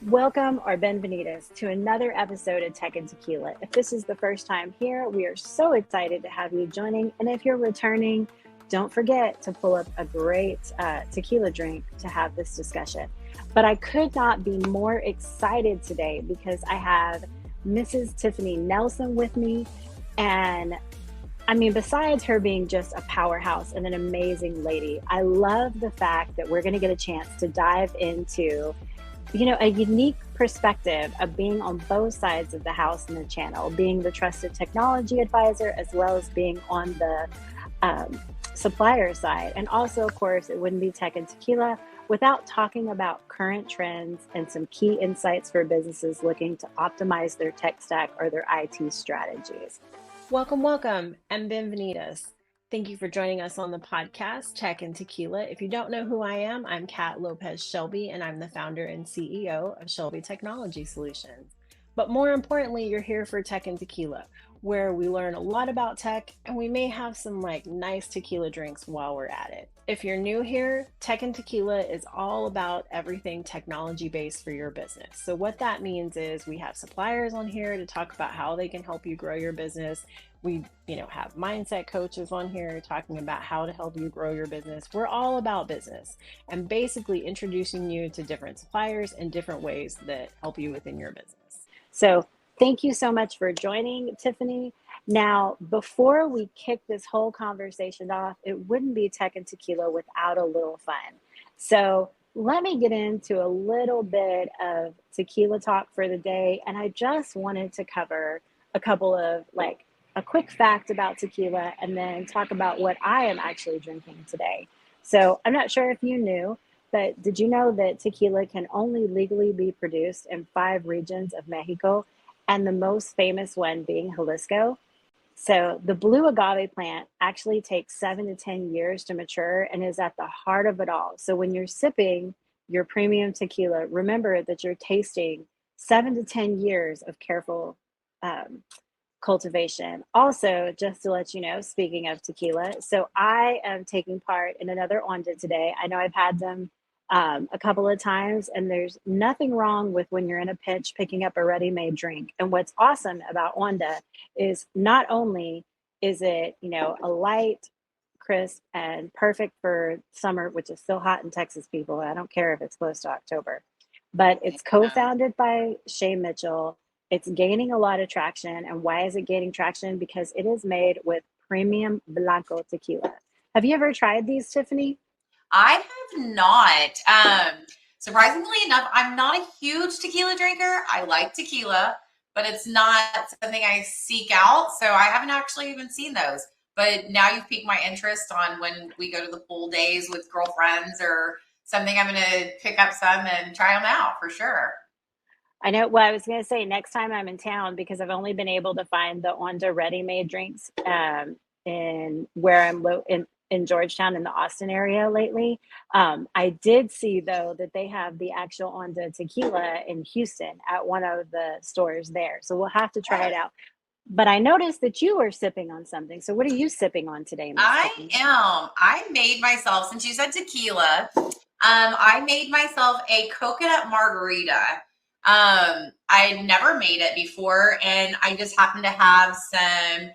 Welcome or bienvenidos to another episode of Tech and Tequila. If this is the first time here, we are so excited to have you joining. And if you're returning, don't forget to pull up a great tequila drink to have this discussion. But I could not be more excited today because I have Mrs. Tiffani Nelson with me. And I mean, besides her being just a powerhouse and an amazing lady, I love the fact that we're going to get a chance to dive into a unique perspective of being on both sides of the house and the channel, being the trusted technology advisor, as well as being on the supplier side. And also, of course, it wouldn't be Tech and Tequila without talking about current trends and some key insights for businesses looking to optimize their tech stack or their IT strategies. Welcome, and bienvenidos. Thank you for joining us on the podcast, Tech and Tequila. If you don't know who I am, I'm Kat Lopez Shelby, and I'm the founder and CEO of Shelby Technology Solutions. But more importantly, you're here for Tech and Tequila, where we learn a lot about tech, and we may have some nice tequila drinks while we're at it. If you're new here, Tech and Tequila is all about everything technology based for your business. So what that means is we have suppliers on here to talk about how they can help you grow your business. We, have mindset coaches on here talking about how to help you grow your business. We're all about business and basically introducing you to different suppliers and different ways that help you within your business. So thank you so much for joining, Tiffani. Now, before we kick this whole conversation off, it wouldn't be Tech and Tequila without a little fun. So let me get into a little bit of tequila talk for the day. And I just wanted to cover a couple of a quick fact about tequila and then talk about what I am actually drinking today. So I'm not sure if you knew, but did you know that tequila can only legally be produced in 5 regions of Mexico, and the most famous one being Jalisco? So the blue agave plant actually takes 7 to 10 years to mature and is at the heart of it all. So when you're sipping your premium tequila, remember that you're tasting 7 to 10 years of careful cultivation. Also, just to let you know, speaking of tequila, so I am taking part in another Onda today. I know I've had them a couple of times, and there's nothing wrong with when you're in a pinch picking up a ready-made drink. And what's awesome about Onda is not only is it, a light, crisp, and perfect for summer, which is still hot in Texas, people. I don't care if it's close to October, but it's co-founded by Shay Mitchell. It's gaining a lot of traction. And why is it gaining traction? Because it is made with premium Blanco tequila. Have you ever tried these, Tiffani? I have not. Surprisingly enough, I'm not a huge tequila drinker. I like tequila, but it's not something I seek out. So I haven't actually even seen those. But now you've piqued my interest on when we go to the pool days with girlfriends or something. I'm going to pick up some and try them out for sure. I know. Well, I was going to say next time I'm in town, because I've only been able to find the Onda ready-made drinks in where I'm in Georgetown in the Austin area lately. I did see though that they have the actual Onda tequila in Houston at one of the stores there. So we'll have to try it out. But I noticed that you were sipping on something. So what are you sipping on today, Miss Tiffany? I made myself, since you said tequila, I made myself a coconut margarita. I never made it before, and I just happened to have some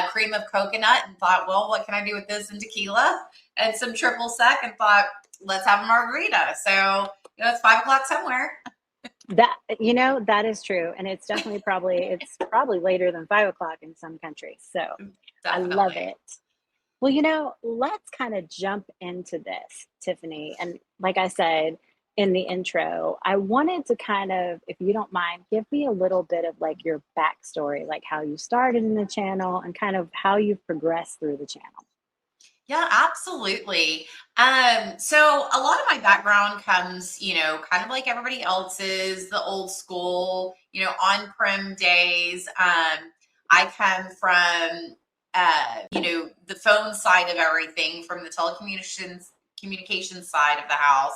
cream of coconut and thought, well, what can I do with this and tequila and some triple sec, and thought, let's have a margarita. So, it's 5 o'clock somewhere. That is true. And it's definitely it's probably later than 5 o'clock in some countries. So Definitely. I love it. Well, let's kind of jump into this, Tiffani. And like I said in the intro, I wanted to kind of, if you don't mind, give me a little bit of your backstory, like how you started in the channel and kind of how you've progressed through the channel. Yeah, absolutely. So a lot of my background comes, kind of like everybody else's, the old school, on-prem days. I come from, the phone side of everything, from the communications side of the house,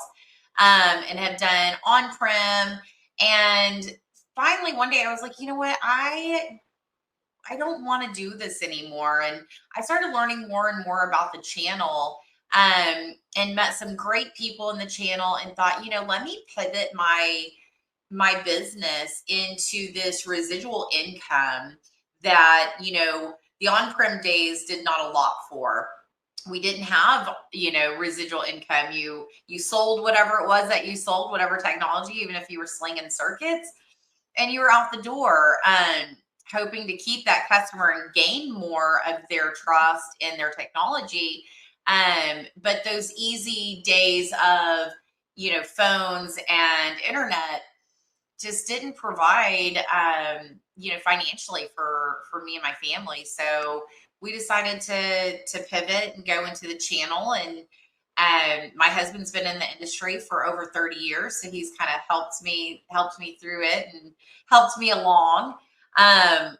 and have done on-prem. And finally, one day I was like, you know what? I don't want to do this anymore. And I started learning more and more about the channel, and met some great people in the channel, and thought, let me pivot my business into this residual income that, the on-prem days did not allot for. We didn't have, residual income. You sold whatever it was that you sold, whatever technology, even if you were slinging circuits, and you were out the door, hoping to keep that customer and gain more of their trust in their technology. But those easy days of, phones and internet just didn't provide, financially for me and my family. So we decided to pivot and go into the channel. And my husband's been in the industry for over 30 years, so he's kind of helped me through it and helped me along. And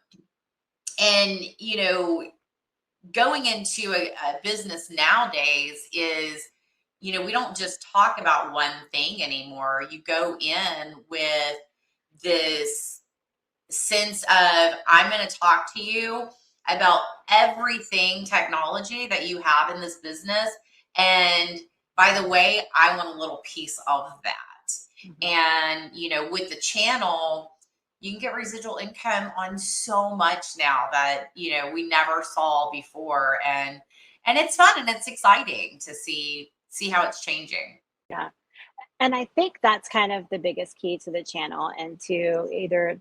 going into a business nowadays is, we don't just talk about one thing anymore. You go in with this sense of, I'm going to talk to you about everything technology that you have in this business. And by the way, I want a little piece of that. And, with the channel, you can get residual income on so much now that, we never saw before. And it's fun and it's exciting to see how it's changing. Yeah. And I think that's kind of the biggest key to the channel, and to either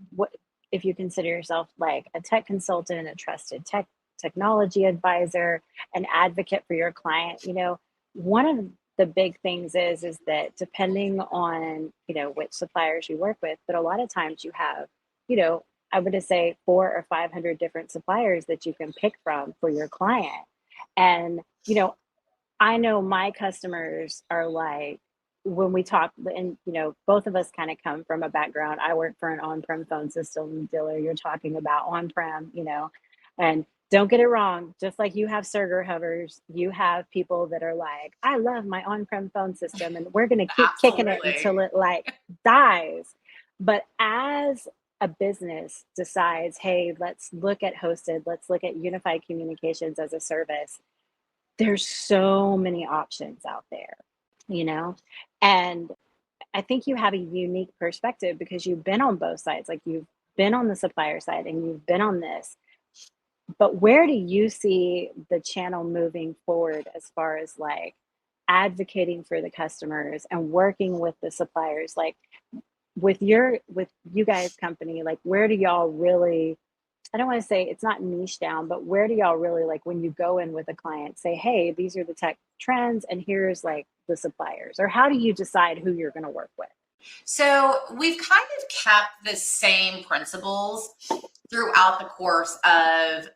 if you consider yourself like a tech consultant, a trusted technology advisor, an advocate for your client, one of the big things is that depending on, which suppliers you work with, but a lot of times you have, I would just say 400 or 500 different suppliers that you can pick from for your client. And, I know my customers are like, when we talk, and both of us kind of come from a background. I work for an on-prem phone system dealer. You're talking about on-prem, and don't get it wrong. Just like you have Serger hovers, you have people that are like, I love my on-prem phone system, and we're going to keep kicking it until it like dies. But as a business decides, hey, let's look at hosted, let's look at unified communications as a service, there's so many options out there, and I think you have a unique perspective because you've been on both sides. Like, you've been on the supplier side and you've been on this. But where do you see the channel moving forward as far as like advocating for the customers and working with the suppliers? Like, with you guys' company, like, where do y'all really, I don't want to say it's not niche down, but where do y'all really, like, when you go in with a client, say, hey, these are the tech trends and here's like the suppliers? Or how do you decide who you're going to work with? So we've kind of kept the same principles throughout the course of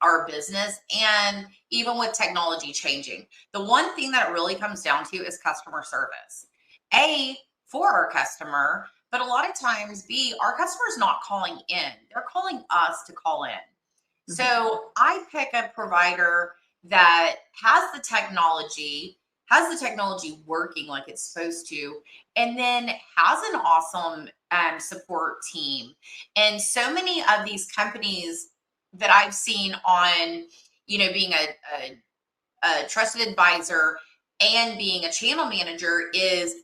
our business, and even with technology changing. The one thing that it really comes down to is customer service. A, for our customer, but a lot of times, B, our customer's not calling in. They're calling us to call in. Mm-hmm. So I pick a provider that has the technology working like it's supposed to, and then has an awesome support team. And so many of these companies that I've seen on, being a trusted advisor and being a channel manager, is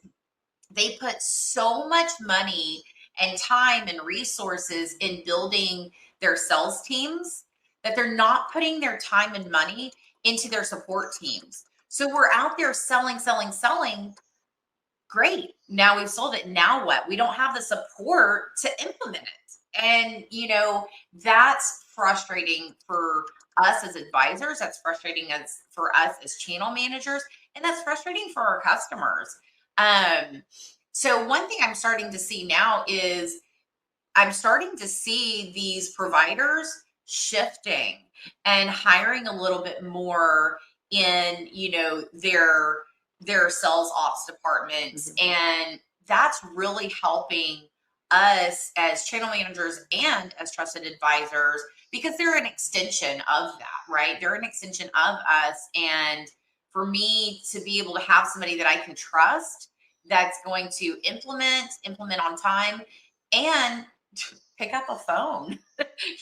they put so much money and time and resources in building their sales teams that they're not putting their time and money into their support teams. So we're out there selling. Great. Now we've sold it. Now what? We don't have the support to implement it. And, that's frustrating for us as advisors. That's frustrating for us as channel managers. And that's frustrating for our customers. So one thing I'm starting to see now is I'm starting to see these providers shifting and hiring a little bit more in, their sales ops departments. Mm-hmm. And that's really helping us as channel managers and as trusted advisors, because they're an extension of that, right? They're an extension of us. And for me to be able to have somebody that I can trust, that's going to implement on time, and pick up a phone,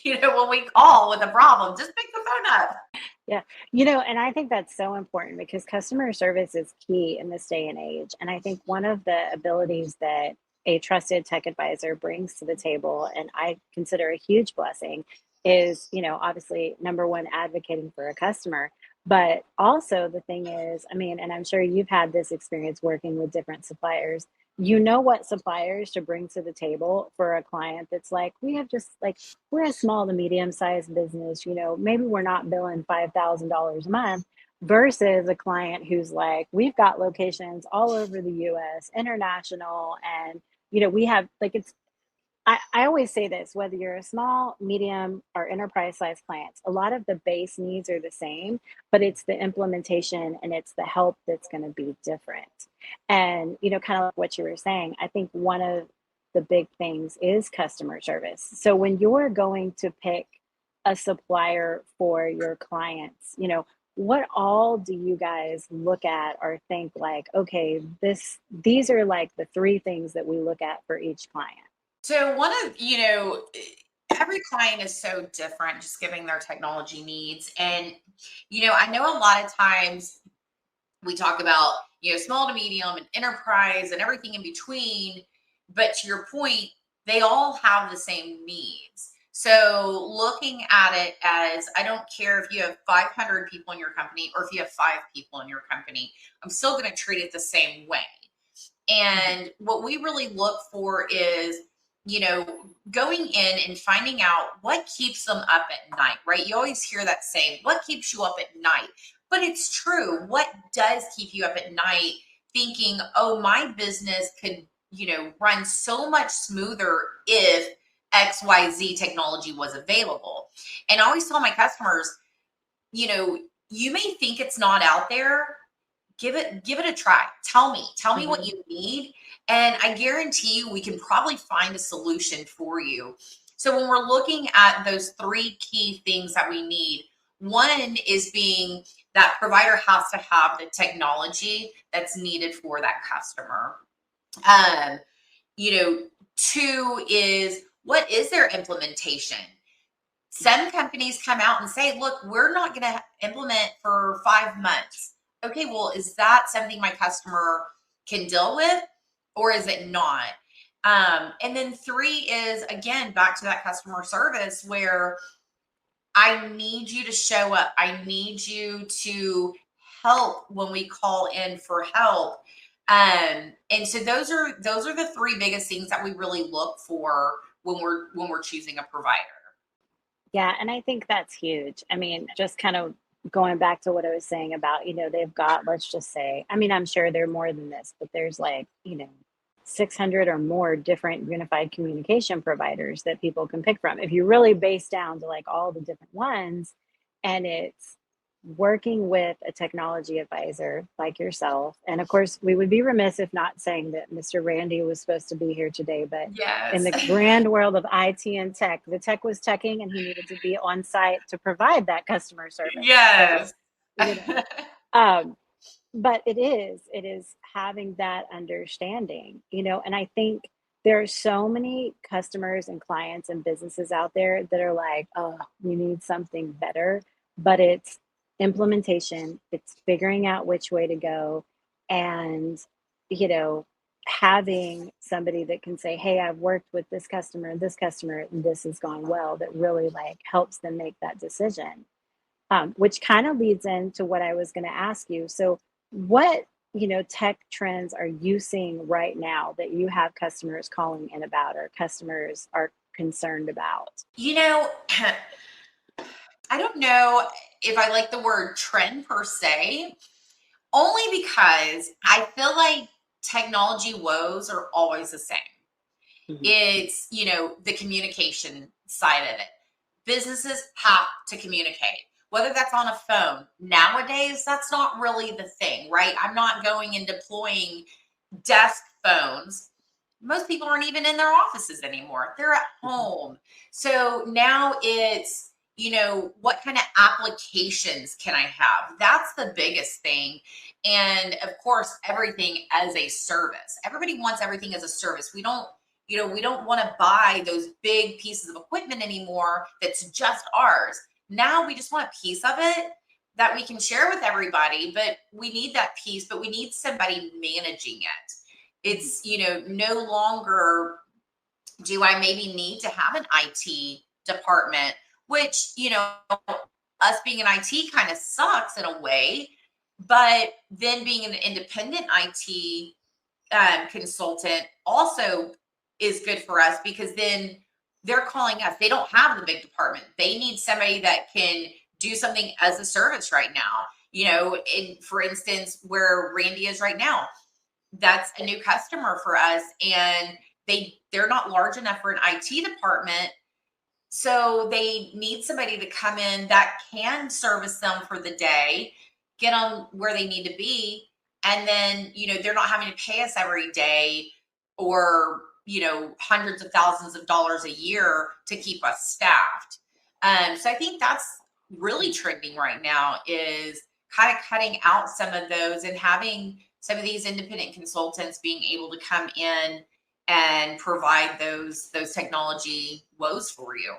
when we call with a problem, just pick the phone up. Yeah. And I think that's so important because customer service is key in this day and age. And I think one of the abilities that a trusted tech advisor brings to the table, and I consider a huge blessing, is, obviously number one, advocating for a customer. But also the thing is, I mean, and I'm sure you've had this experience working with different suppliers. You know what suppliers to bring to the table for a client that's like, we have just like, we're a small to medium sized business, maybe we're not billing $5,000 a month, versus a client who's like, we've got locations all over the US, international, and we have like I always say this, whether you're a small, medium, or enterprise size clients, a lot of the base needs are the same, but it's the implementation and it's the help that's going to be different. And, kind of like what you were saying, I think one of the big things is customer service. So when you're going to pick a supplier for your clients, what all do you guys look at or think like, okay, these are like the three things that we look at for each client? So every client is so different, just giving their technology needs. And, I know a lot of times we talk about, small to medium and enterprise and everything in between. But to your point, they all have the same needs. So looking at it as, I don't care if you have 500 people in your company or if you have 5 people in your company, I'm still going to treat it the same way. And what we really look for is, going in and finding out what keeps them up at night, right? You always hear that saying, what keeps you up at night? But it's true. What does keep you up at night thinking, oh, my business could, run so much smoother if XYZ technology was available? And I always tell my customers, you may think it's not out there. Give it a try. Tell me what you need. And I guarantee you, we can probably find a solution for you. So when we're looking at those 3 key things that we need, one is being that provider has to have the technology that's needed for that customer. 2 is, what is their implementation? Some companies come out and say, look, we're not going to implement for 5 months. Okay, well, is that something my customer can deal with, or is it not? And then 3 is, again, back to that customer service where I need you to show up. I need you to help when we call in for help. And so those are the 3 biggest things that we really look for when we're choosing a provider. Yeah, and I think that's huge. I mean, just kind of going back to what I was saying about, they've got, let's just say, I mean, I'm sure there are more than this, but there's like, 600 or more different unified communication providers that people can pick from. If you really base down to like all the different ones, and it's working with a technology advisor like yourself. And of course, we would be remiss if not saying that Mr. Randy was supposed to be here today, but Yes. in the grand world of IT and tech, the tech was teching and he needed to be on site to provide that customer service. Yes. So, but it is having that understanding, and I think there are so many customers and clients and businesses out there that are like, oh, we need something better, but it's implementation, it's figuring out which way to go, and having somebody that can say, hey, I've worked with this customer and this has gone well, that really like helps them make that decision. Which kind of leads into what I was going to ask you. So what tech trends are you seeing right now that you have customers calling in about, or customers are concerned about? I don't know if I like the word trend per se, only because I feel like technology woes are always the same. Mm-hmm. It's, the communication side of it. Businesses have to communicate, whether that's on a phone. Nowadays, that's not really the thing, right? I'm not going and deploying desk phones. Most people aren't even in their offices anymore. They're at home. So now it's, what kind of applications can I have? That's the biggest thing. And of course, everything as a service. Everybody wants everything as a service. We don't want to buy those big pieces of equipment anymore that's just ours. Now we just want a piece of it that we can share with everybody, but we need that piece, but we need somebody managing it. It's, no longer do I maybe need to have an IT department, which, us being an IT kind of sucks in a way, but then being an independent IT consultant also is good for us, because then they're calling us. They don't have the big department. They need somebody that can do something as a service right now. For instance, where Randy is right now, that's a new customer for us, and they're not large enough for an IT department. So they need somebody to come in that can service them for the day, get them where they need to be. And then, they're not having to pay us every day, or, hundreds of thousands of dollars a year to keep us staffed. So I think that's really trending right now, is kind of cutting out some of those and having some of these independent consultants being able to come in and provide those technology woes for you.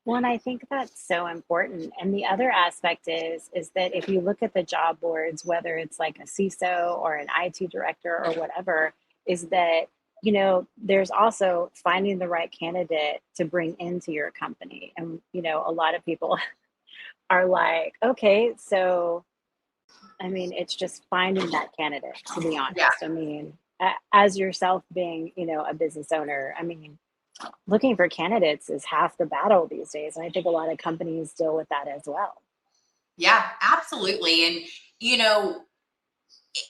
Well, and I think that's so important. And the other aspect is that if you look at the job boards, whether it's like a CISO or an IT director or whatever, is that, there's also finding the right candidate to bring into your company. And, a lot of people are like, okay, so, I mean, it's just finding that candidate, to be honest. Yeah. I mean, as yourself being, a business owner, I mean, looking for candidates is half the battle these days. And I think a lot of companies deal with that as well. Yeah, absolutely. And,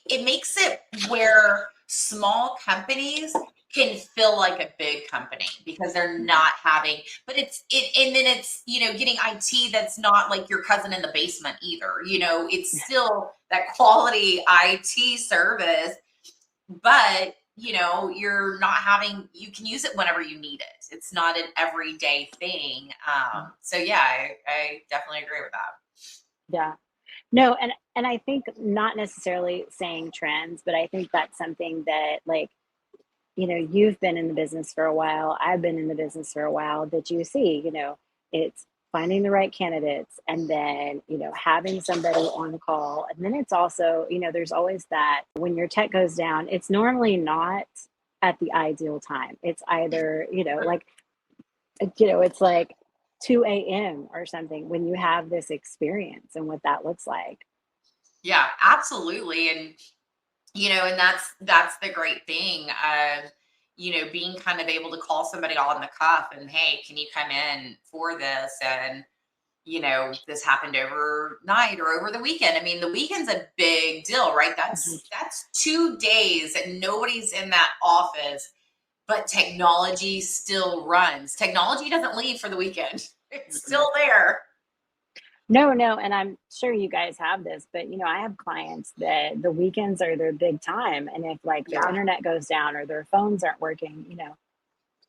it makes it where small companies can feel like a big company, because they're not having, but and then it's, getting IT that's not like your cousin in the basement either. It's still that quality IT service, but you're not having, you can use it whenever you need it. It's not an everyday thing. So yeah, I definitely agree with that. Yeah. No, and I think not necessarily saying trends, but I think that's something that, like, you've been in the business for a while, I've been in the business for a while, that you see, it's finding the right candidates, and then, having somebody on the call. And then it's also, there's always that when your tech goes down, it's normally not at the ideal time. It's either, it's like 2 a.m. or something when you have this experience and what that looks like. Yeah, absolutely. And, and that's the great thing of, being kind of able to call somebody on the cuff and, hey, can you come in for this? And, this happened overnight or over the weekend. I mean, the weekend's a big deal, right? That's 2 days and nobody's in that office, but technology still runs. Technology doesn't leave for the weekend. It's still there. No, and I'm sure you guys have this, but I have clients that the weekends are their big time. And if like their internet goes down or their phones aren't working,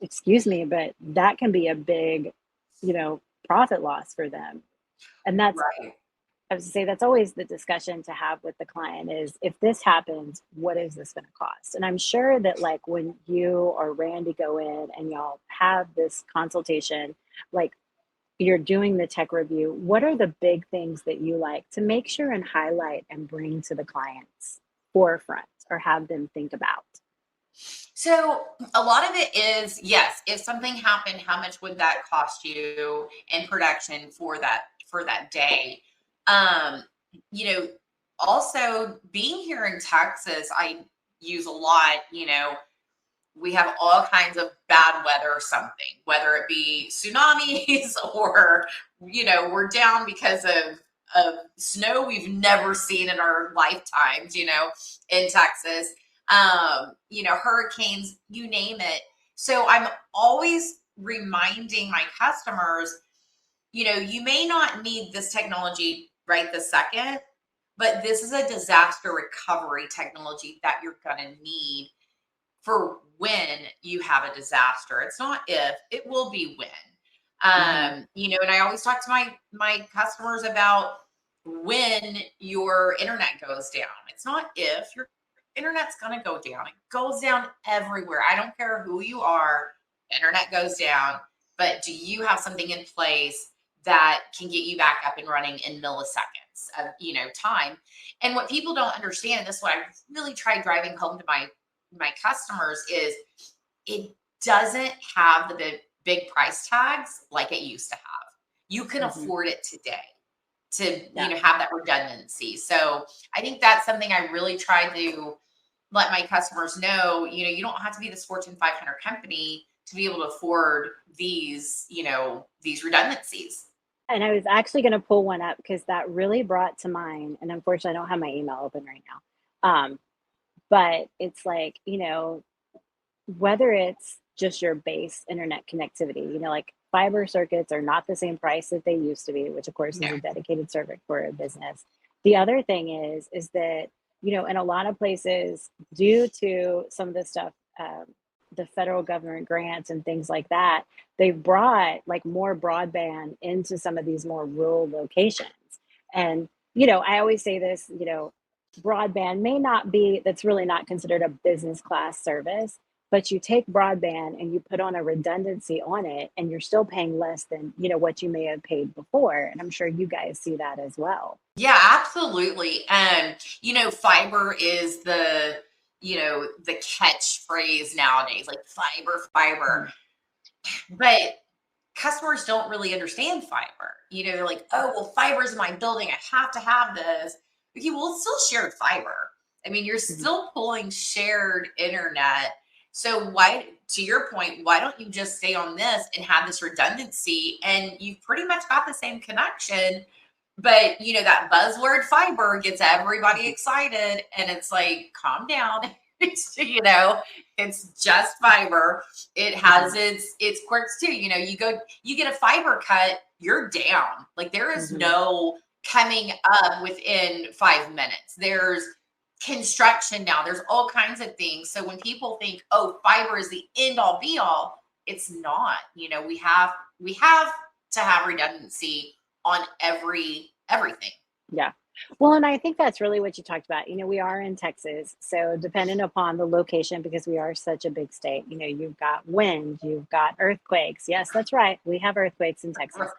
excuse me, but that can be a big, profit loss for them. And that's, right. I was to say, that's always the discussion to have with the client is, if this happens, what is this going to cost? And I'm sure that like when you or Randy go in and y'all have this consultation, like, you're doing the tech review, what are the big things that you like to make sure and highlight and bring to the client's forefront or have them think about? So a lot of it is, yes, if something happened, how much would that cost you in production for that day? Also being here in Texas, I use a lot, we have all kinds of bad weather or something, whether it be tsunamis or, we're down because of snow we've never seen in our lifetimes, in Texas, hurricanes, you name it. So I'm always reminding my customers, you may not need this technology right this second, but this is a disaster recovery technology that you're going to need for when you have a disaster. It's not if, it will be when. And I always talk to my customers about when your internet goes down. It's not if, your internet's going to go down. It goes down everywhere. I don't care who you are, internet goes down. But do you have something in place that can get you back up and running in milliseconds of, time? And what people don't understand, and this is what I really try driving home to my my customers is it doesn't have the big price tags like it used to have. You can afford it today to, have that redundancy. So I think that's something I really try to let my customers know, you don't have to be this Fortune 500 company to be able to afford these, these redundancies. And I was actually going to pull one up because that really brought to mind, and unfortunately I don't have my email open right now. But it's like, whether it's just your base internet connectivity, like fiber circuits are not the same price that they used to be, which of course is a dedicated circuit for a business. The other thing is that, in a lot of places, due to some of the stuff, the federal government grants and things like that, they've brought like more broadband into some of these more rural locations. And, I always say this, broadband may not be, that's really not considered a business class service, but you take broadband and you put on a redundancy on it and you're still paying less than, what you may have paid before. And I'm sure you guys see that as well. Yeah, absolutely. Fiber is the catchphrase nowadays, like fiber. But customers don't really understand fiber. They're like, oh, well, fiber is in my building. I have to have this. Okay, well, it's still shared fiber. I mean, you're still pulling shared internet. So why, to your point, why don't you just stay on this and have this redundancy and you've pretty much got the same connection? But, that buzzword fiber gets everybody excited and it's like, calm down. It's just fiber. It has its quirks too. You get a fiber cut, you're down. Like there is no coming up within 5 minutes. There's construction now. There's all kinds of things. So when people think, oh, fiber is the end all be all, it's not. We have to have redundancy on everything. Yeah. Well, and I think that's really what you talked about. We are in Texas, so depending upon the location, because we are such a big state, you've got wind, you've got earthquakes. Yes, that's right. We have earthquakes in Texas.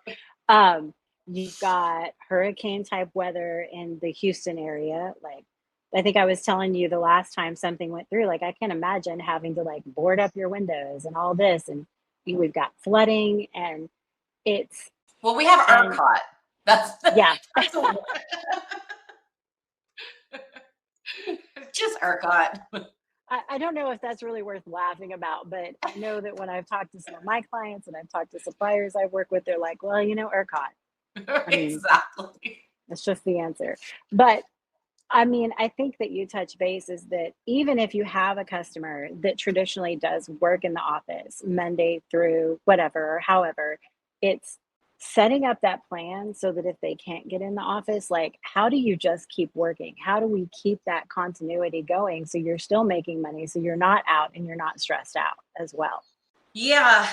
You've got hurricane type weather in the Houston area. Like, I think I was telling you the last time something went through, like, I can't imagine having to like board up your windows and all this. And we've got flooding and it's. Well, we have ERCOT. Yeah. Just ERCOT. I don't know if that's really worth laughing about, but I know that when I've talked to some of my clients and I've talked to suppliers I work with, they're like, well, ERCOT. Exactly. That's just the answer. But I mean, I think that you touch base is that even if you have a customer that traditionally does work in the office Monday through whatever, or however, it's setting up that plan so that if they can't get in the office, like, how do you just keep working? How do we keep that continuity going so you're still making money, so you're not out and you're not stressed out as well? Yeah.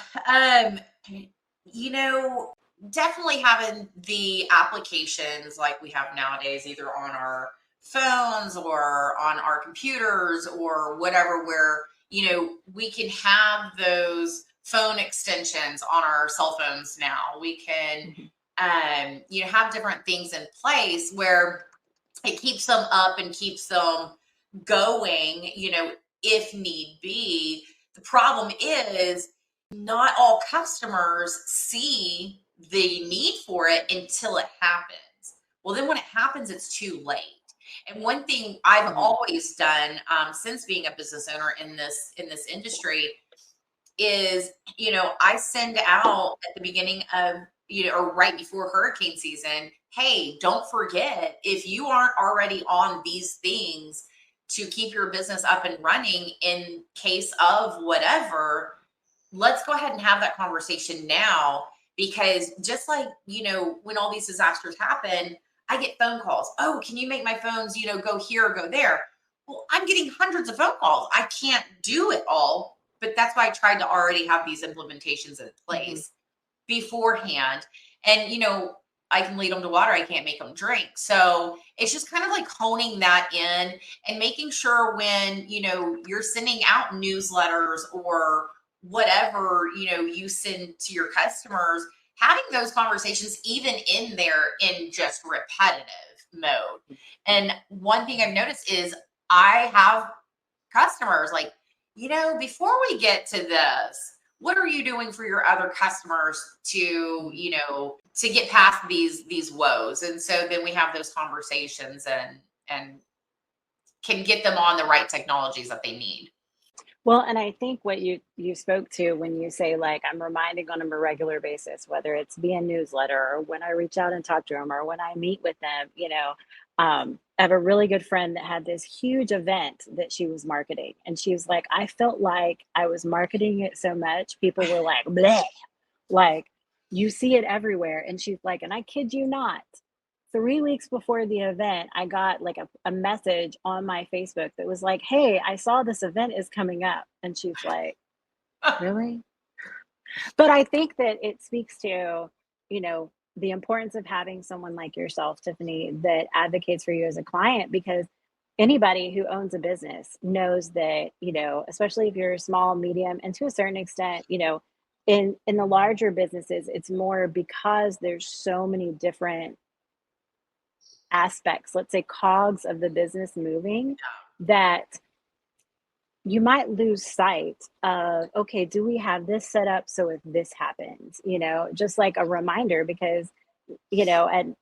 Definitely having the applications like we have nowadays, either on our phones or on our computers or whatever, where, we can have those phone extensions on our cell phones now. We can, have different things in place where it keeps them up and keeps them going, if need be. The problem is not all customers see the need for it until it happens. Well, then when it happens, it's too late. And one thing I've always done since being a business owner in this industry is, I send out at the beginning of, or right before hurricane season, hey, don't forget, if you aren't already on these things to keep your business up and running in case of whatever, let's go ahead and have that conversation now. Because just like, when all these disasters happen, I get phone calls. Oh, can you make my phones, go here or go there? Well, I'm getting hundreds of phone calls. I can't do it all, but that's why I tried to already have these implementations in place beforehand. And, I can lead them to water. I can't make them drink. So it's just kind of like honing that in and making sure when, you're sending out newsletters or whatever, you send to your customers, having those conversations even in there in just repetitive mode. And one thing I've noticed is I have customers, like, before we get to this, what are you doing for your other customers to, to get past these woes? And so then we have those conversations and can get them on the right technologies that they need. Well, and I think what you spoke to when you say, like, I'm reminding on a regular basis, whether it's via newsletter or when I reach out and talk to them or when I meet with them, I have a really good friend that had this huge event that she was marketing. And she was like, I felt like I was marketing it so much, people were like, bleh, like, you see it everywhere. And she's like, and I kid you not, 3 weeks before the event, I got like a message on my Facebook that was like, hey, I saw this event is coming up. And she's like, really? But I think that it speaks to, the importance of having someone like yourself, Tiffani, that advocates for you as a client, because anybody who owns a business knows that, especially if you're small, medium, and to a certain extent, in the larger businesses, it's more because there's so many different aspects, let's say cogs of the business moving, that you might lose sight of, okay, do we have this set up so if this happens, just like a reminder, because, and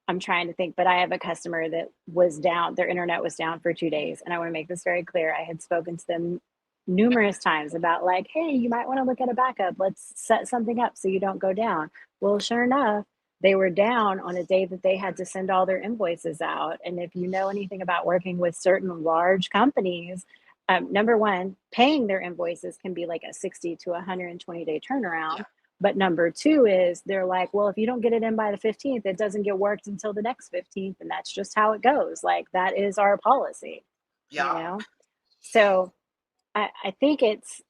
I'm trying to think, but I have a customer that was down, their internet was down for 2 days. And I want to make this very clear. I had spoken to them numerous times about, like, hey, you might want to look at a backup. Let's set something up so you don't go down. Well, sure enough, they were down on a day that they had to send all their invoices out. And if you know anything about working with certain large companies, number one, paying their invoices can be like a 60 to 120-day turnaround. Yeah. But number two is they're like, well, if you don't get it in by the 15th, it doesn't get worked until the next 15th. And that's just how it goes. Like, that is our policy. Yeah. So I think it's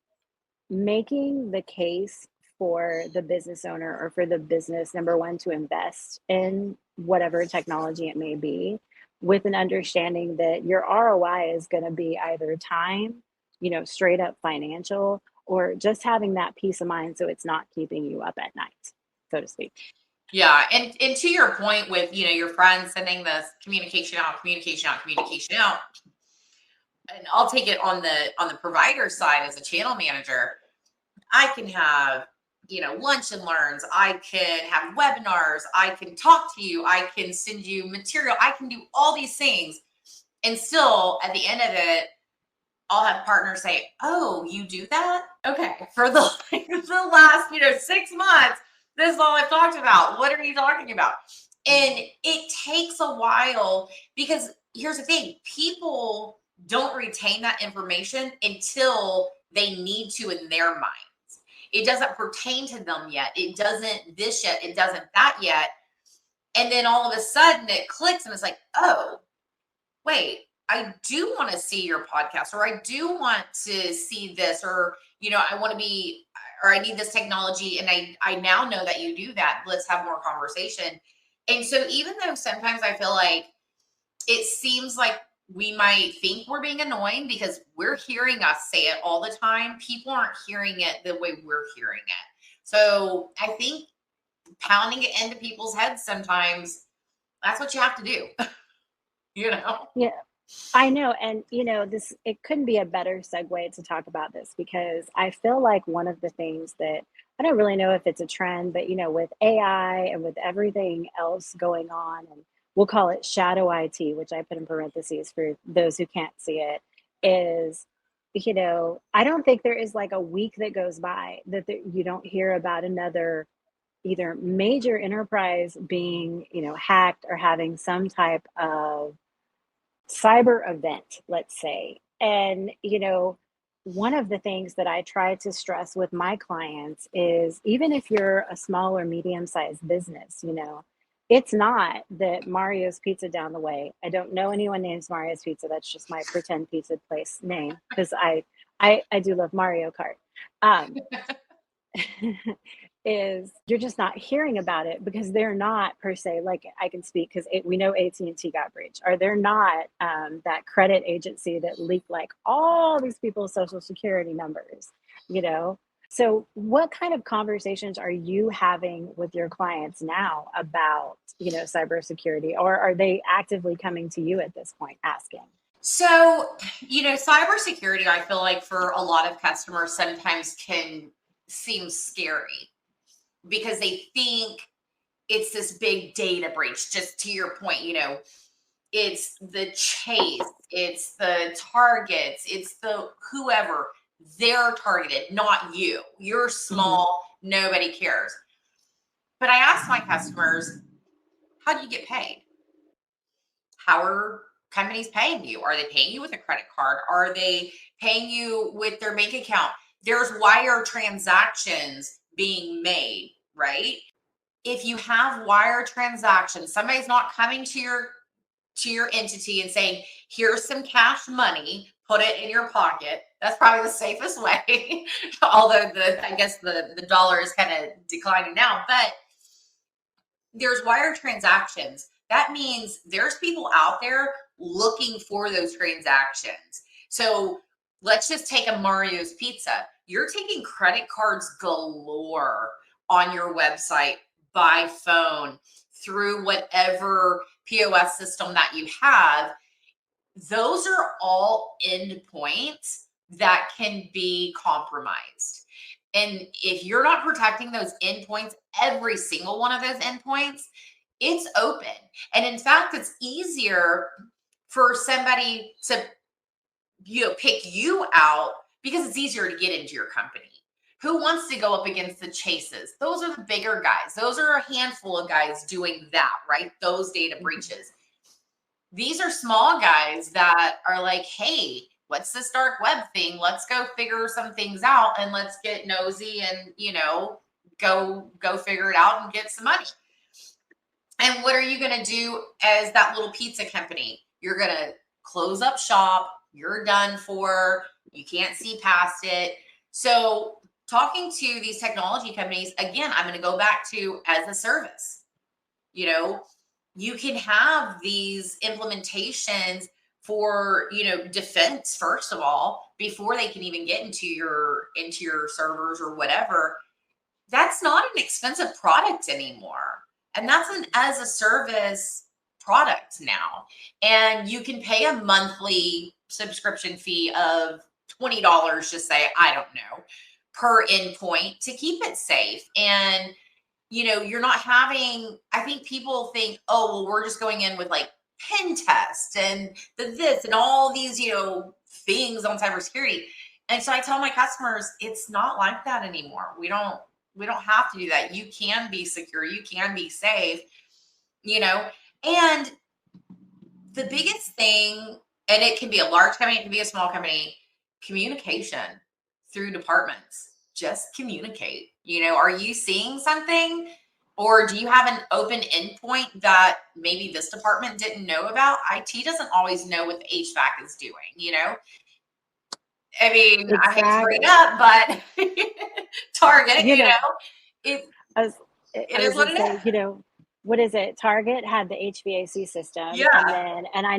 making the case for the business owner or for the business, number one, to invest in whatever technology it may be, with an understanding that your ROI is going to be either time, straight up financial, or just having that peace of mind so it's not keeping you up at night, so to speak. Yeah. And to your point with, your friends sending this communication out, and I'll take it on the provider side as a channel manager. I can have, lunch and learns. I can have webinars. I can talk to you. I can send you material. I can do all these things. And still, at the end of it, I'll have partners say, oh, you do that? Okay. For the last, 6 months, this is all I've talked about. What are you talking about? And it takes a while, because here's the thing. People don't retain that information until they need to in their minds. It doesn't pertain to them yet. It doesn't this yet. It doesn't that yet. And then all of a sudden it clicks and it's like, oh, wait, I do want to see your podcast, or I do want to see this, or, I want to be, or I need this technology. And I now know that you do that. Let's have more conversation. And so even though sometimes I feel like it seems like we might think we're being annoying because we're hearing us say it all the time, people aren't hearing it the way we're hearing it. So I think pounding it into people's heads sometimes, that's what you have to do. Yeah, I know. And, it couldn't be a better segue to talk about this, because I feel like one of the things that, I don't really know if it's a trend, but, with AI and with everything else going on, and we'll call it shadow IT, which I put in parentheses for those who can't see it, is, I don't think there is like a week that goes by that you don't hear about another either major enterprise being, hacked or having some type of cyber event, let's say. And, one of the things that I try to stress with my clients is, even if you're a small or medium-sized business, it's not that Mario's Pizza down the way. I don't know anyone names Mario's Pizza. That's just my pretend pizza place name, because I do love Mario Kart. Is you're just not hearing about it because they're not per se, like, I can speak because we know AT&T got breached, or they're not that credit agency that leaked like all these people's social security numbers, So what kind of conversations are you having with your clients now about, cybersecurity, or are they actively coming to you at this point asking? So, cybersecurity, I feel like for a lot of customers sometimes can seem scary because they think it's this big data breach. Just to your point, it's the Chase, it's the Targets, it's the whoever. They're targeted, not you. You're small, nobody cares. But I ask my customers, how do you get paid? How are companies paying you? Are they paying you with a credit card? Are they paying you with their bank account? There's wire transactions being made, right? If you have wire transactions, somebody's not coming to your entity and saying, here's some cash money, put it in your pocket. That's probably the safest way. Although I guess the dollar is kind of declining now, but there's wire transactions. That means there's people out there looking for those transactions. So let's just take a Mario's Pizza. You're taking credit cards galore on your website, by phone, through whatever POS system that you have. Those are all endpoints that can be compromised. And if you're not protecting those endpoints, every single one of those endpoints, it's open. And in fact, it's easier for somebody to pick you out because it's easier to get into your company. Who wants to go up against the Chases? Those are the bigger guys. Those are a handful of guys doing that, right? Those data breaches. These are small guys that are like, hey, what's this dark web thing? Let's go figure some things out and let's get nosy and, go figure it out and get some money. And what are you going to do as that little pizza company? You're going to close up shop. You're done for. You can't see past it. So talking to these technology companies, again, I'm going to go back to as a service. You can have these implementations for, defense, first of all, before they can even get into your servers or whatever. That's not an expensive product anymore. And that's an as a service product now. And you can pay a monthly subscription fee of $20, just say, I don't know, per endpoint to keep it safe. And you're not having, I think people think, oh, well, we're just going in with like pen tests and this and all these, things on cybersecurity. And so I tell my customers, it's not like that anymore. We don't have to do that. You can be secure. You can be safe, and the biggest thing, and it can be a large company, it can be a small company, communication through departments. Just communicate. Are you seeing something? Or do you have an open endpoint that maybe this department didn't know about? IT doesn't always know what the HVAC is doing, I mean, exactly. I hate to bring it up, but Target, it is what it is. What is it? Target had the HVAC system. Yeah. And I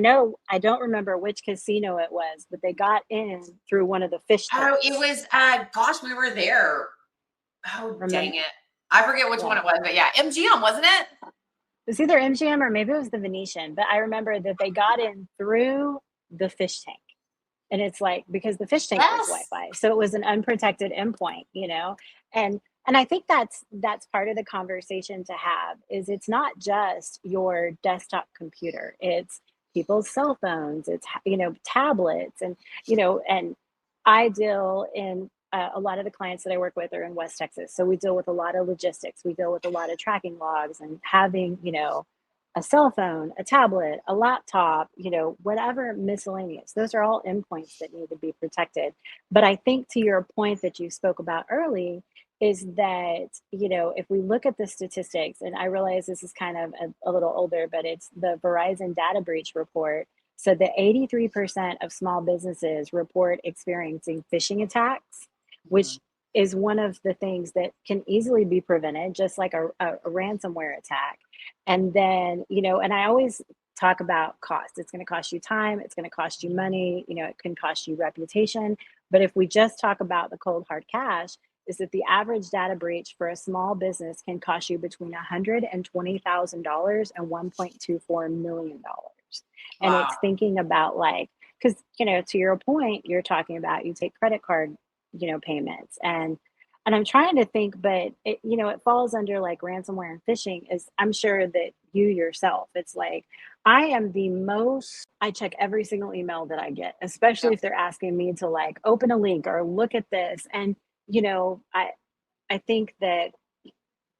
don't remember which casino it was, but they got in through one of the fish tanks. Oh, it was, we were there. Oh, dang it. I forget which one it was, but yeah, MGM, wasn't it? It was either MGM or maybe it was the Venetian, but I remember that they got in through the fish tank. And it's like, because the fish tank was Wi-Fi. So it was an unprotected endpoint, and I think that's part of the conversation to have is it's not just your desktop computer. It's people's cell phones, it's, tablets and, and I deal in a lot of the clients that I work with are in West Texas. So we deal with a lot of logistics. We deal with a lot of tracking logs and having, a cell phone, a tablet, a laptop, whatever miscellaneous. Those are all endpoints that need to be protected. But I think to your point that you spoke about early is that, if we look at the statistics, and I realize this is kind of a little older, but it's the Verizon data breach report. So the 83% of small businesses report experiencing phishing attacks, which is one of the things that can easily be prevented, just like a ransomware attack. And then, and I always talk about cost. It's going to cost you time. It's going to cost you money. It can cost you reputation. But if we just talk about the cold hard cash, is that the average data breach for a small business can cost you between $120,000 and $1.24 million. And it's thinking about like because, to your point, you're talking about you take credit card, payments, and I'm trying to think, but it falls under like ransomware and phishing. Is I'm sure that you yourself, it's like I check every single email that I get, especially if they're asking me to like open a link or look at this. And I think that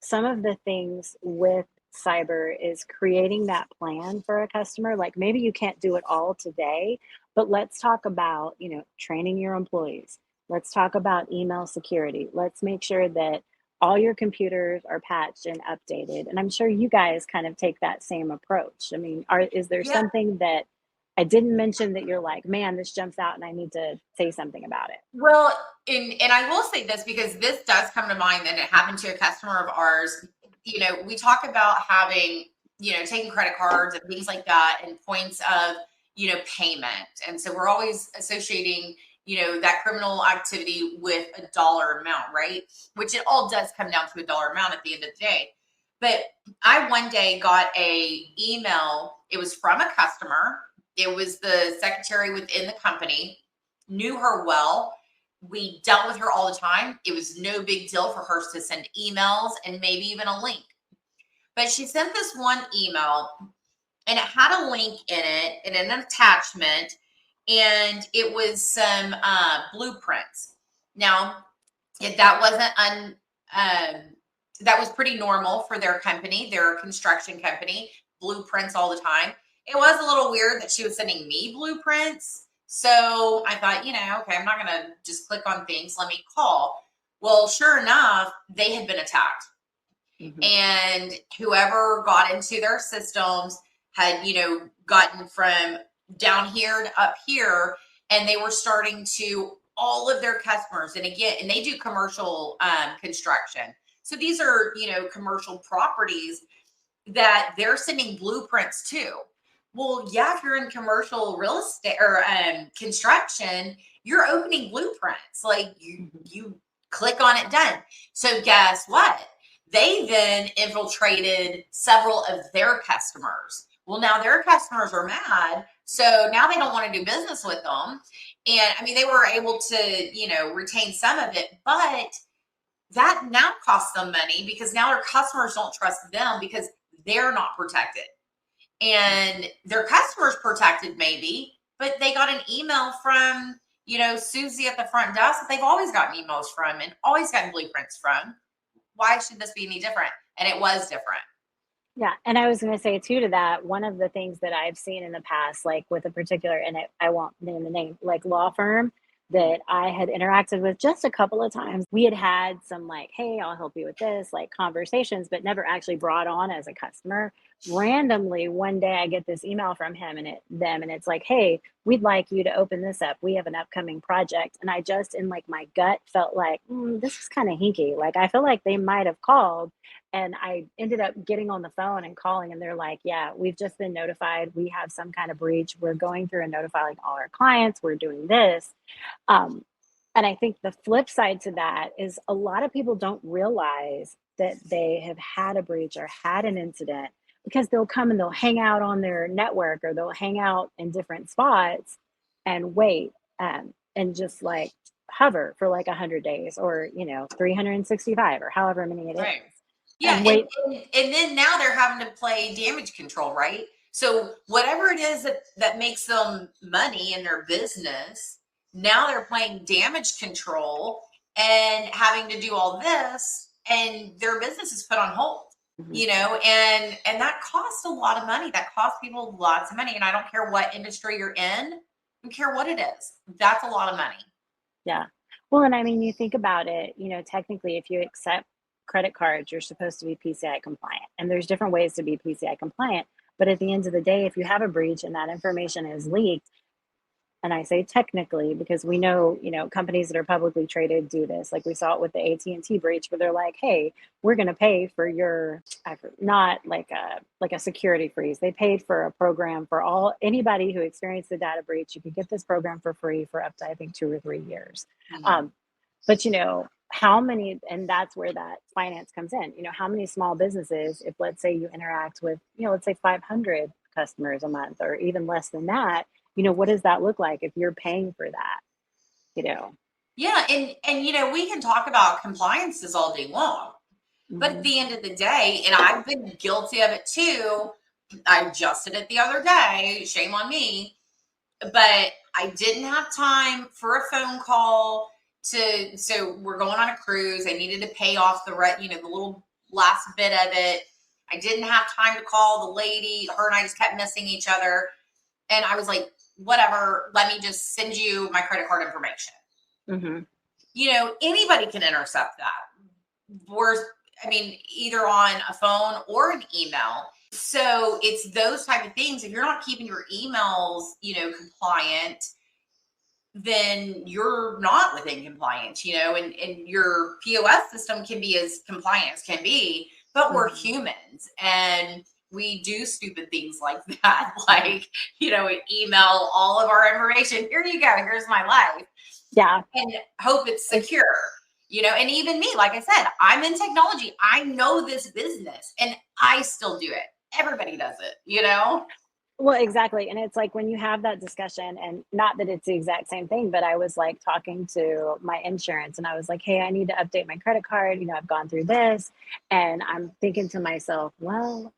some of the things with cyber is creating that plan for a customer. Like maybe you can't do it all today, but let's talk about, training your employees. Let's talk about email security. Let's make sure that all your computers are patched and updated. And I'm sure you guys kind of take that same approach. I mean, is there Yeah. something that I didn't mention that you're like, man, this jumps out and I need to say something about it? Well, and I will say this because this does come to mind, and it happened to a customer of ours. We talk about having, taking credit cards and things like that and points of, payment. And so we're always associating, that criminal activity with a dollar amount, right? Which it all does come down to a dollar amount at the end of the day. But I one day got a email. It was from a customer. It was the secretary within the company, knew her well. We dealt with her all the time. It was no big deal for her to send emails and maybe even a link. But she sent this one email and it had a link in it and an attachment, and it was some blueprints. Now, if that wasn't that was pretty normal for their company. They're a construction company, blueprints all the time. It was a little weird that she was sending me blueprints. So I thought, okay, I'm not going to just click on things. Let me call. Well, sure enough, they had been attacked. Mhm. And whoever got into their systems had, gotten from down here to up here, and they were starting to all of their customers. And again, and they do commercial construction. So these are, commercial properties that they're sending blueprints to. Well, yeah, if you're in commercial real estate or construction, you're opening blueprints. Like you click on it, done. So guess what? They then infiltrated several of their customers. Well, now their customers are mad. So now they don't want to do business with them. And I mean, they were able to, retain some of it, but that now costs them money because now their customers don't trust them because they're not protected. And their customers protected maybe, but they got an email from, Susie at the front desk that they've always gotten emails from and always gotten blueprints from. Why should this be any different? And it was different. Yeah, and I was going to say too to that, one of the things that I've seen in the past, like with a particular, and I won't name the name, like law firm that I had interacted with just a couple of times. We had some like, hey, I'll help you with this, like conversations, but never actually brought on as a customer. Randomly, one day I get this email from him and it's like, hey, we'd like you to open this up. We have an upcoming project. And I just, in like my gut, felt like, this is kind of hinky. Like, I feel like they might have called. And I ended up getting on the phone and calling, and they're like, yeah, we've just been notified. We have some kind of breach. We're going through and notifying all our clients. We're doing this. Um, and I think the flip side to that is a lot of people don't realize that they have had a breach or had an incident because they'll come and they'll hang out on their network or they'll hang out in different spots and wait and just like hover for like 100 days or, 365 or however many it is. Right. Yeah. And wait. And then now they're having to play damage control, right? So whatever it is that makes them money in their business, now they're playing damage control and having to do all this, and their business is put on hold. And that costs a lot of money. That costs people lots of money. And I don't care what industry you're in, I don't care what it is. That's a lot of money. Yeah. Well, and I mean, you think about it, technically, if you accept credit cards, you're supposed to be PCI compliant. And there's different ways to be PCI compliant. But at the end of the day, if you have a breach and that information is leaked, and I say technically because we know, companies that are publicly traded do this. Like we saw it with the AT&T breach, where they're like, "Hey, we're going to pay for your," not like a security freeze. They paid for a program for anybody who experienced the data breach. You could get this program for free for up to I think 2 or 3 years. Mm-hmm. But how many, and that's where that finance comes in. How many small businesses, if let's say you interact with, let's say 500 customers a month or even less than that, what does that look like if you're paying for that, Yeah. And, we can talk about compliances all day long, but at the end of the day, and I've been guilty of it too. I just did it the other day. Shame on me. But I didn't have time for a phone call so we're going on a cruise. I needed to pay off the little last bit of it. I didn't have time to call the lady. Her and I just kept missing each other. And I was like, whatever, let me just send you my credit card information. Anybody can intercept that. Either on a phone or an email. So it's those type of things. If you're not keeping your emails, compliant, then you're not within compliance, and your POS system can be as compliant as can be, but we're humans and we do stupid things like that. Like, email all of our information. Here you go. Here's my life. Yeah. And hope it's secure. And even me, like I said, I'm in technology. I know this business and I still do it. Everybody does it, Well, exactly. And it's like when you have that discussion, and not that it's the exact same thing, but I was like talking to my insurance and I was like, hey, I need to update my credit card. I've gone through this. And I'm thinking to myself, well,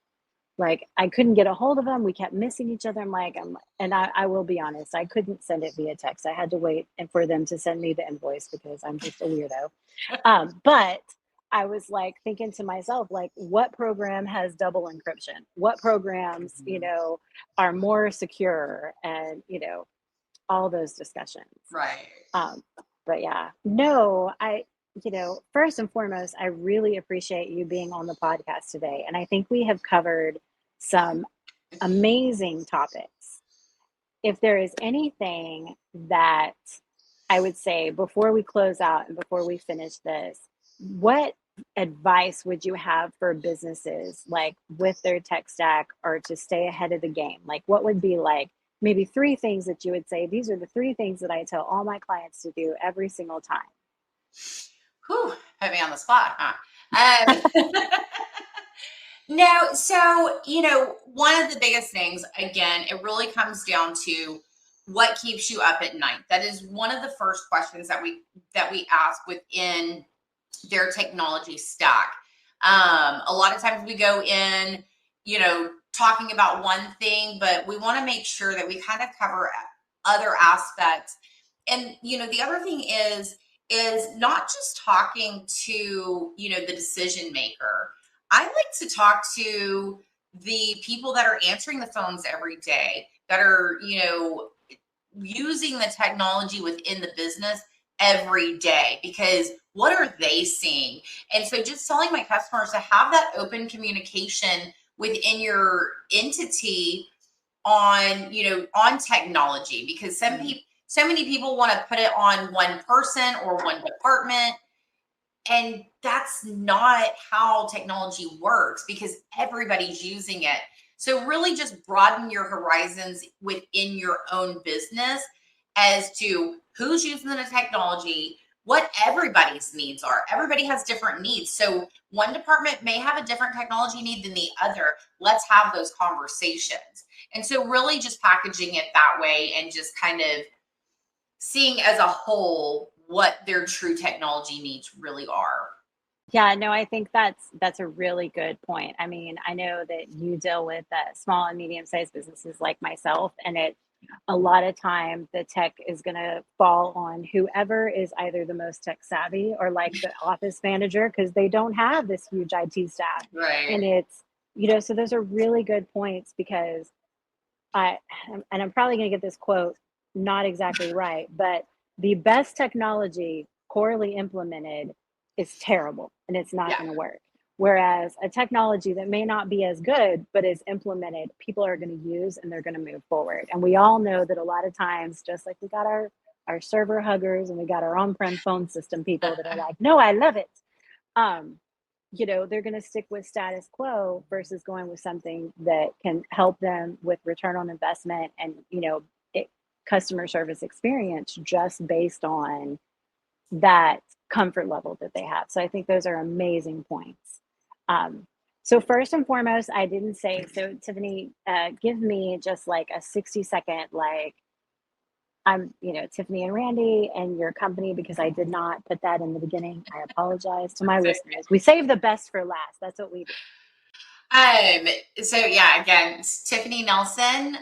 like I couldn't get a hold of them. We kept missing each other. I will be honest, I couldn't send it via text. I had to wait for them to send me the invoice because I'm just a weirdo. But I was like thinking to myself, like, what program has double encryption? What programs, are more secure, and, all those discussions. Right. But yeah, no, first and foremost, I really appreciate you being on the podcast today. And I think we have covered some amazing topics. If there is anything that I would say before we close out and before we finish this, what advice would you have for businesses like with their tech stack or to stay ahead of the game? Like what would be like maybe 3 things that you would say, these are the 3 things that I tell all my clients to do every single time? Whew, put me on the spot, huh? No, so, one of the biggest things, again, it really comes down to what keeps you up at night. That is one of the first questions that we ask within their technology stack. A lot of times we go in, talking about one thing, but we want to make sure that we kind of cover other aspects. And, the other thing is not just talking to, the decision maker. I like to talk to the people that are answering the phones every day, that are, using the technology within the business every day, because what are they seeing? And so just telling my customers to have that open communication within your entity on, on technology, because so many people want to put it on one person or one department. And that's not how technology works, because everybody's using it. So really just broaden your horizons within your own business as to who's using the technology, what everybody's needs are. Everybody has different needs. So one department may have a different technology need than the other. Let's have those conversations. And so really just packaging it that way and just kind of seeing as a whole what their true technology needs really are. Yeah, no, I think that's a really good point. I mean, I know that you deal with small and medium-sized businesses like myself, and a lot of time the tech is going to fall on whoever is either the most tech savvy or like the office manager, because they don't have this huge IT staff. Right. And it's, so those are really good points, because I'm probably going to get this quote not exactly right, but the best technology poorly implemented is terrible and it's not going to work. Whereas a technology that may not be as good, but is implemented, people are going to use and they're going to move forward. And we all know that a lot of times, just like we got our server huggers and we got our on-prem phone system people that are like, no, I love it. They're going to stick with status quo versus going with something that can help them with return on investment and, customer service experience, just based on that comfort level that they have. So I think those are amazing points. So first and foremost, I didn't say, so Tiffani, give me just like a 60-second, like I'm, Tiffany and Randy and your company, because I did not put that in the beginning. I apologize to my listeners. We save the best for last. That's what we do. So yeah, again, it's Tiffani Nelson.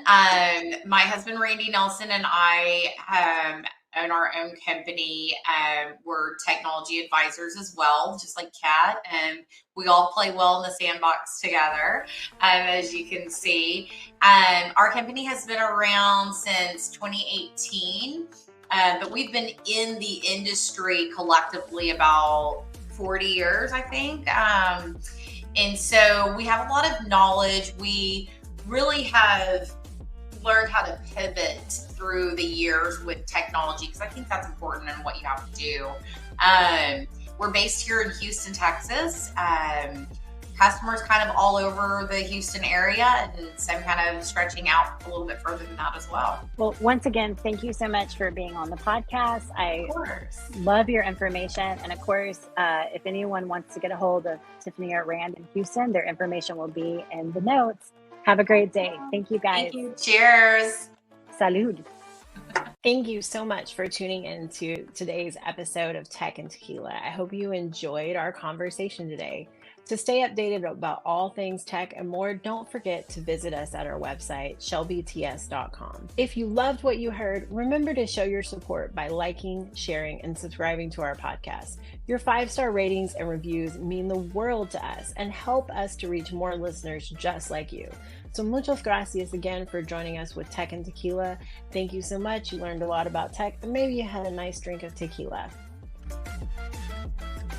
My husband Randy Nelson and I own our own company. We're technology advisors as well, just like Kat, and we all play well in the sandbox together, as you can see. Our company has been around since 2018, but we've been in the industry collectively about 40 years, I think. And so we have a lot of knowledge. We really have learned how to pivot through the years with technology, because I think that's important in what you have to do. We're based here in Houston, Texas. Customers kind of all over the Houston area, and some kind of stretching out a little bit further than that as well. Well, once again, thank you so much for being on the podcast. I love your information. And of course, if anyone wants to get a hold of Tiffany or Rand in Houston, their information will be in the notes. Have a great day. Thank you, guys. Thank you. Cheers. Salud. Thank you so much for tuning in to today's episode of Tech and Tequila. I hope you enjoyed our conversation today. To stay updated about all things tech and more, don't forget to visit us at our website, shelbyts.com. If you loved what you heard, remember to show your support by liking, sharing, and subscribing to our podcast. Your 5-star ratings and reviews mean the world to us and help us to reach more listeners just like you. So muchas gracias again for joining us with Tech and Tequila. Thank you so much. You learned a lot about tech, and maybe you had a nice drink of tequila.